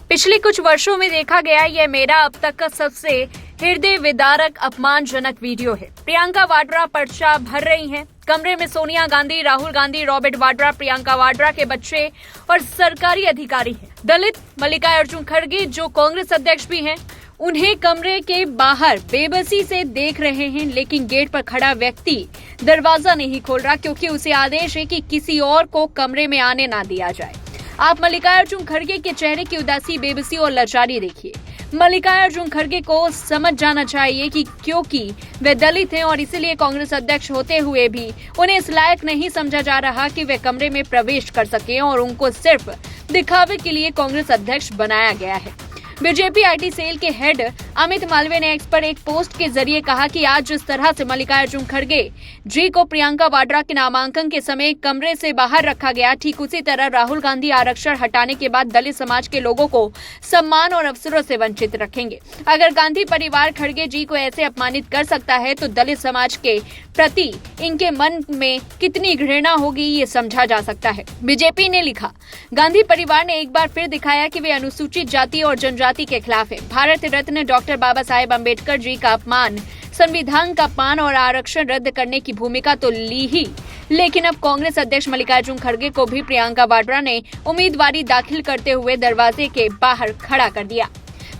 पिछले कुछ वर्षों में देखा गया यह मेरा अब तक का सबसे हृदय विदारक अपमानजनक वीडियो है। प्रियंका वाड्रा पर्चा भर रही हैं। कमरे में सोनिया गांधी, राहुल गांधी, रॉबर्ट वाड्रा, प्रियंका वाड्रा के बच्चे और सरकारी अधिकारी हैं। दलित मल्लिकार्जुन खड़गे जो कांग्रेस अध्यक्ष भी हैं, उन्हें कमरे के बाहर बेबसी से देख रहे हैं, लेकिन गेट पर खड़ा व्यक्ति दरवाजा नहीं खोल रहा क्योंकि उसे आदेश है कि किसी और को कमरे में आने ना दिया जाए। आप मल्लिकार्जुन खड़गे के चेहरे की उदासी, बेबसी और लाचारी देखिए। मल्लिकार्जुन खड़गे को समझ जाना चाहिए कि क्योंकि वे दलित हैं और इसीलिए कांग्रेस अध्यक्ष होते हुए भी उन्हें इस लायक नहीं समझा जा रहा कि वे कमरे में प्रवेश कर सकें और उनको सिर्फ दिखावे के लिए कांग्रेस अध्यक्ष बनाया गया है। बीजेपी आईटी सेल के हेड अमित मालवीय ने एक्स पर एक पोस्ट के जरिए कहा कि आज जिस तरह से मल्लिकार्जुन खड़गे जी को प्रियंका वाड्रा के नामांकन के समय कमरे से बाहर रखा गया, ठीक उसी तरह राहुल गांधी आरक्षण हटाने के बाद दलित समाज के लोगों को सम्मान और अवसरों से वंचित रखेंगे। अगर गांधी परिवार खड़गे जी को ऐसे अपमानित कर सकता है तो दलित समाज के प्रति इनके मन में कितनी घृणा होगी ये समझा जा सकता है। बीजेपी ने लिखा, गांधी परिवार ने एक बार फिर दिखाया कि वे अनुसूचित जाति और जनजाति के खिलाफ है। भारत रत्न डॉक्टर बाबा साहेब अम्बेडकर जी का अपमान, संविधान का अपमान और आरक्षण रद्द करने की भूमिका तो ली ही, लेकिन अब कांग्रेस अध्यक्ष मल्लिकार्जुन खड़गे को भी प्रियंका वाड्रा ने उम्मीदवारी दाखिल करते हुए दरवाजे के बाहर खड़ा कर दिया।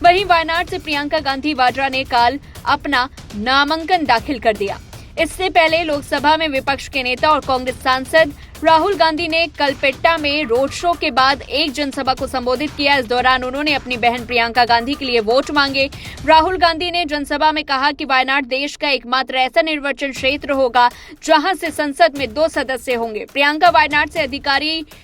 वहीं वायनाड से प्रियंका गांधी वाड्रा ने कल अपना नामांकन दाखिल कर दिया। इससे पहले लोकसभा में विपक्ष के नेता और कांग्रेस सांसद राहुल गांधी ने कलपेट्टा में रोड शो के बाद एक जनसभा को संबोधित किया। इस दौरान उन्होंने अपनी बहन प्रियंका गांधी के लिए वोट मांगे। राहुल गांधी ने जनसभा में कहा कि वायनाड देश का एकमात्र ऐसा निर्वाचन क्षेत्र होगा जहां से संसद में 2 सदस्य होंगे। प्रियंका वायनाड से आधिकारिक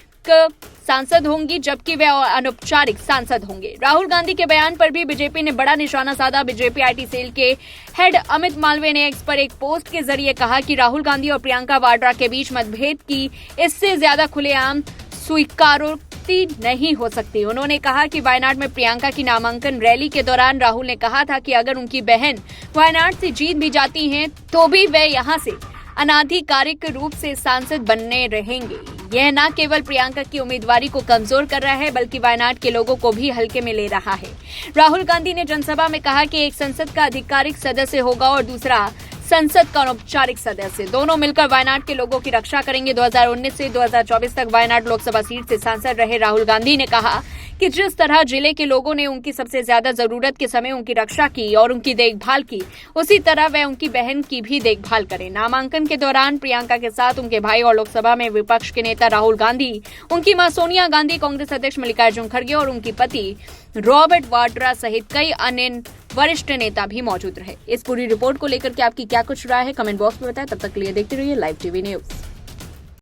सांसद होंगी जबकि वे अनौपचारिक सांसद होंगे। राहुल गांधी के बयान पर भी बीजेपी ने बड़ा निशाना साधा। बीजेपी आईटी सेल के हेड अमित मालवीय ने एक्स पर एक पोस्ट के जरिए कहा कि राहुल गांधी और प्रियंका वाड्रा के बीच मतभेद की इससे ज्यादा खुलेआम स्वीकारोक्ति नहीं हो सकती। उन्होंने कहा कि वायनाड में प्रियंका की नामांकन रैली के दौरान राहुल ने कहा था कि अगर उनकी बहन वायनाड से जीत भी जाती हैं तो भी वे यहां से अनाधिकारिक रूप से सांसद बनने रहेंगे। यह न केवल प्रियंका की उम्मीदवारी को कमजोर कर रहा है बल्कि वायनाड के लोगों को भी हल्के में ले रहा है। राहुल गांधी ने जनसभा में कहा कि एक संसद का आधिकारिक सदस्य होगा और दूसरा संसद का अनौपचारिक सदस्य। दोनों मिलकर वायनाड के लोगों की रक्षा करेंगे। 2019 से 2024 तक वायनाड लोकसभा सीट से सांसद रहे राहुल गांधी ने कहा कि जिस तरह जिले के लोगों ने उनकी सबसे ज्यादा जरूरत के समय उनकी रक्षा की और उनकी देखभाल की, उसी तरह वह उनकी बहन की भी देखभाल करें। नामांकन के दौरान प्रियंका के साथ उनके भाई और लोकसभा में विपक्ष के नेता राहुल गांधी, उनकी मां सोनिया गांधी, कांग्रेस अध्यक्ष मल्लिकार्जुन खड़गे और उनके पति रॉबर्ट वाड्रा सहित कई अन्य वरिष्ठ नेता भी मौजूद रहे। इस पूरी रिपोर्ट को लेकर के आपकी क्या कुछ राय है, कमेंट बॉक्स में बताएं। तब तक के लिए देखते रहिए लाइव टीवी न्यूज।